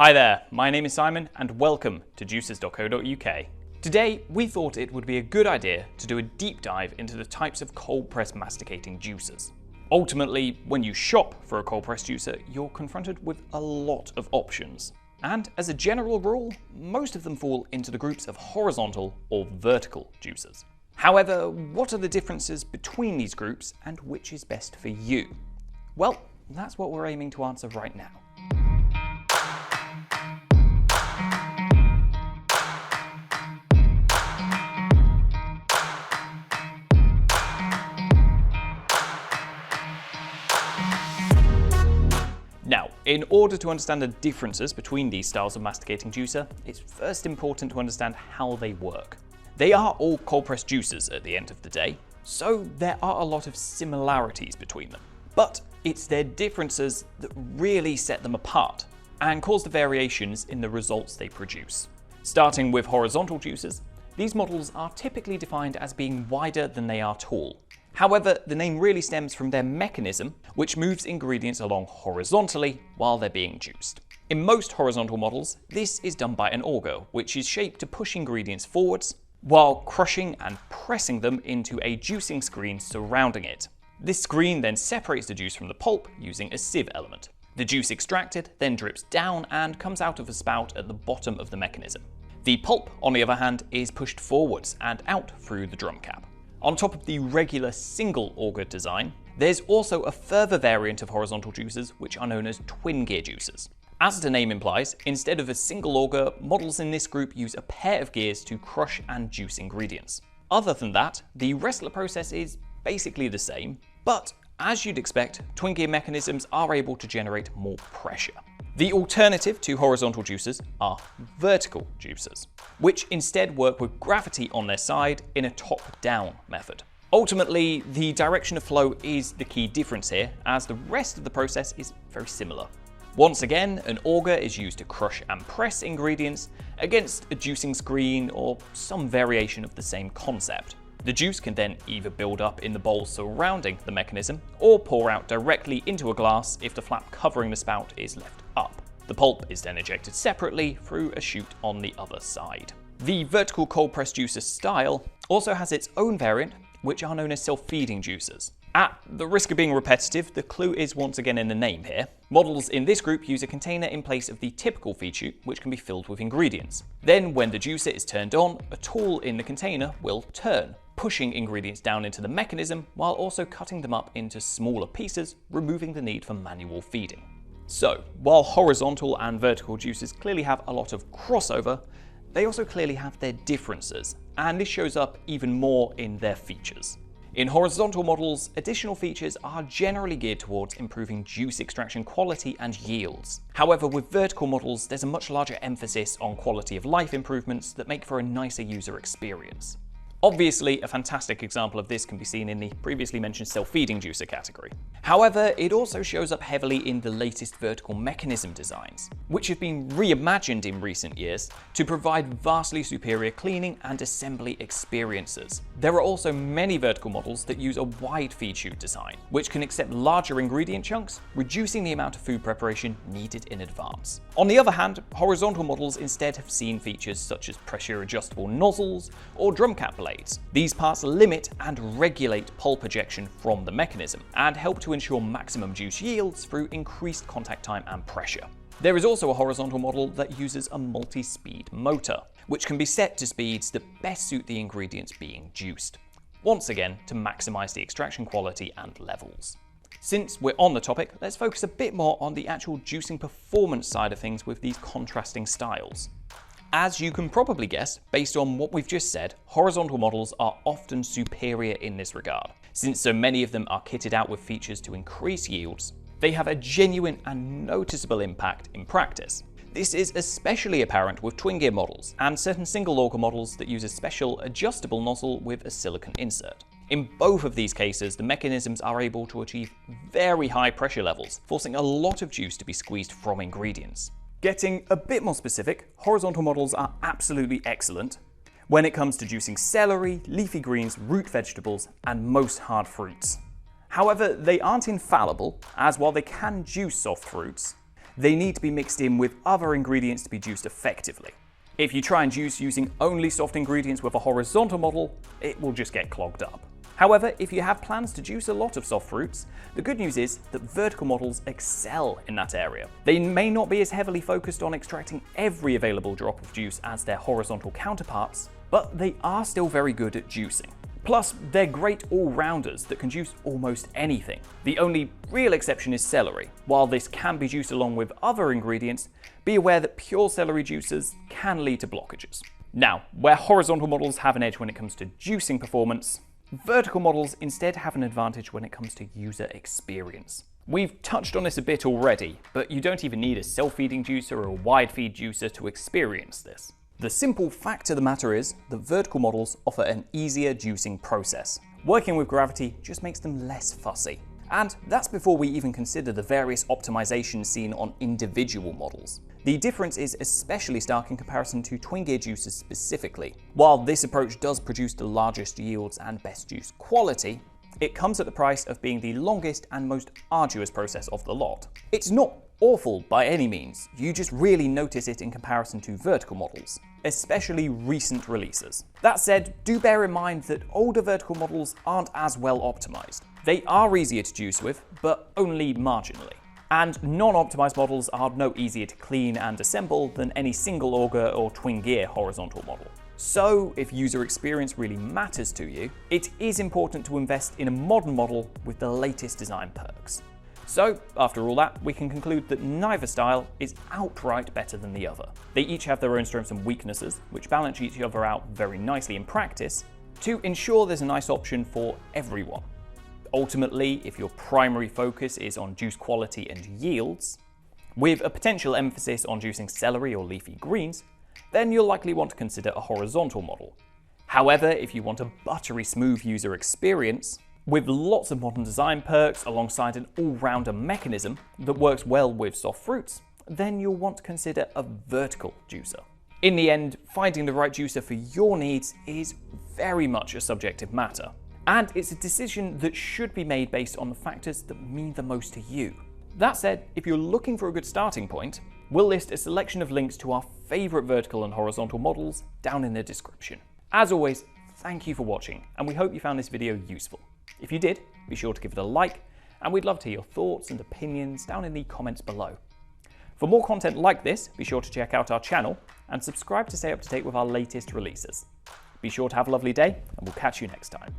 Hi there, my name is Simon and welcome to Juicers.co.uk. Today we thought it would be a good idea to do a deep dive into the types of cold press masticating juicers. Ultimately, when you shop for a cold press juicer, you're confronted with a lot of options. And as a general rule, most of them fall into the groups of horizontal or vertical juicers. However, what are the differences between these groups and which is best for you? Well, that's what we're aiming to answer right now. Now, in order to understand the differences between these styles of masticating juicer, it's first important to understand how they work. They are all cold press juicers at the end of the day, so there are a lot of similarities between them. But it's their differences that really set them apart and cause the variations in the results they produce. Starting with horizontal juicers, these models are typically defined as being wider than they are tall. However, the name really stems from their mechanism, which moves ingredients along horizontally while they're being juiced. In most horizontal models, this is done by an auger, which is shaped to push ingredients forwards, while crushing and pressing them into a juicing screen surrounding it. This screen then separates the juice from the pulp using a sieve element. The juice extracted then drips down and comes out of a spout at the bottom of the mechanism. The pulp, on the other hand, is pushed forwards and out through the drum cap. On top of the regular single auger design, there's also a further variant of horizontal juicers which are known as twin gear juicers. As the name implies, instead of a single auger, models in this group use a pair of gears to crush and juice ingredients. Other than that, the rest of the process is basically the same, but as you'd expect, twin gear mechanisms are able to generate more pressure. The alternative to horizontal juicers are vertical juicers, which instead work with gravity on their side in a top-down method. Ultimately, the direction of flow is the key difference here, as the rest of the process is very similar. Once again, an auger is used to crush and press ingredients against a juicing screen or some variation of the same concept. The juice can then either build up in the bowl surrounding the mechanism or pour out directly into a glass if the flap covering the spout is left up. The pulp is then ejected separately through a chute on the other side. The vertical cold press juicer style also has its own variant, which are known as self-feeding juicers. At the risk of being repetitive, the clue is once again in the name here. Models in this group use a container in place of the typical feed chute, which can be filled with ingredients. Then, when the juicer is turned on, a tool in the container will turn, pushing ingredients down into the mechanism while also cutting them up into smaller pieces, removing the need for manual feeding. So, while horizontal and vertical juicers clearly have a lot of crossover, they also clearly have their differences, and this shows up even more in their features. In horizontal models, additional features are generally geared towards improving juice extraction quality and yields. However, with vertical models, there's a much larger emphasis on quality of life improvements that make for a nicer user experience. Obviously, a fantastic example of this can be seen in the previously mentioned self-feeding juicer category. However, it also shows up heavily in the latest vertical mechanism designs, which have been reimagined in recent years to provide vastly superior cleaning and assembly experiences. There are also many vertical models that use a wide feed chute design, which can accept larger ingredient chunks, reducing the amount of food preparation needed in advance. On the other hand, horizontal models instead have seen features such as pressure adjustable nozzles or drum cap blades. These parts limit and regulate pulp ejection from the mechanism and help to ensure maximum juice yields through increased contact time and pressure. There is also a horizontal model that uses a multi-speed motor, which can be set to speeds that best suit the ingredients being juiced, once again to maximize the extraction quality and levels. Since we're on the topic, let's focus a bit more on the actual juicing performance side of things with these contrasting styles. As you can probably guess, based on what we've just said, horizontal models are often superior in this regard. Since so many of them are kitted out with features to increase yields, they have a genuine and noticeable impact in practice. This is especially apparent with twin gear models and certain single auger models that use a special adjustable nozzle with a silicone insert. In both of these cases, the mechanisms are able to achieve very high pressure levels, forcing a lot of juice to be squeezed from ingredients. Getting a bit more specific, horizontal models are absolutely excellent when it comes to juicing celery, leafy greens, root vegetables, and most hard fruits. However, they aren't infallible, as while they can juice soft fruits, they need to be mixed in with other ingredients to be juiced effectively. If you try and juice using only soft ingredients with a horizontal model, it will just get clogged up. However, if you have plans to juice a lot of soft fruits, the good news is that vertical models excel in that area. They may not be as heavily focused on extracting every available drop of juice as their horizontal counterparts, but they are still very good at juicing. Plus, they're great all-rounders that can juice almost anything. The only real exception is celery. While this can be juiced along with other ingredients, be aware that pure celery juices can lead to blockages. Now, where horizontal models have an edge when it comes to juicing performance, vertical models instead have an advantage when it comes to user experience. We've touched on this a bit already, but you don't even need a self-feeding juicer or a wide-feed juicer to experience this. The simple fact of the matter is that vertical models offer an easier juicing process. Working with gravity just makes them less fussy. And that's before we even consider the various optimizations seen on individual models. The difference is especially stark in comparison to twin gear juicers specifically. While this approach does produce the largest yields and best juice quality, it comes at the price of being the longest and most arduous process of the lot. It's not awful by any means, you just really notice it in comparison to vertical models, especially recent releases. That said, do bear in mind that older vertical models aren't as well optimized. They are easier to juice with, but only marginally. And non-optimized models are no easier to clean and assemble than any single auger or twin gear horizontal model. So, if user experience really matters to you, it is important to invest in a modern model with the latest design perks. So, after all that, we can conclude that neither style is outright better than the other. They each have their own strengths and weaknesses, which balance each other out very nicely in practice, to ensure there's a nice option for everyone. Ultimately, if your primary focus is on juice quality and yields, with a potential emphasis on juicing celery or leafy greens, then you'll likely want to consider a horizontal model. However, if you want a buttery smooth user experience, with lots of modern design perks alongside an all-rounder mechanism that works well with soft fruits, then you'll want to consider a vertical juicer. In the end, finding the right juicer for your needs is very much a subjective matter, and it's a decision that should be made based on the factors that mean the most to you. That said, if you're looking for a good starting point, we'll list a selection of links to our favourite vertical and horizontal models down in the description. As always, thank you for watching, and we hope you found this video useful. If you did, be sure to give it a like, and we'd love to hear your thoughts and opinions down in the comments below. For more content like this, be sure to check out our channel and subscribe to stay up to date with our latest releases. Be sure to have a lovely day, and we'll catch you next time.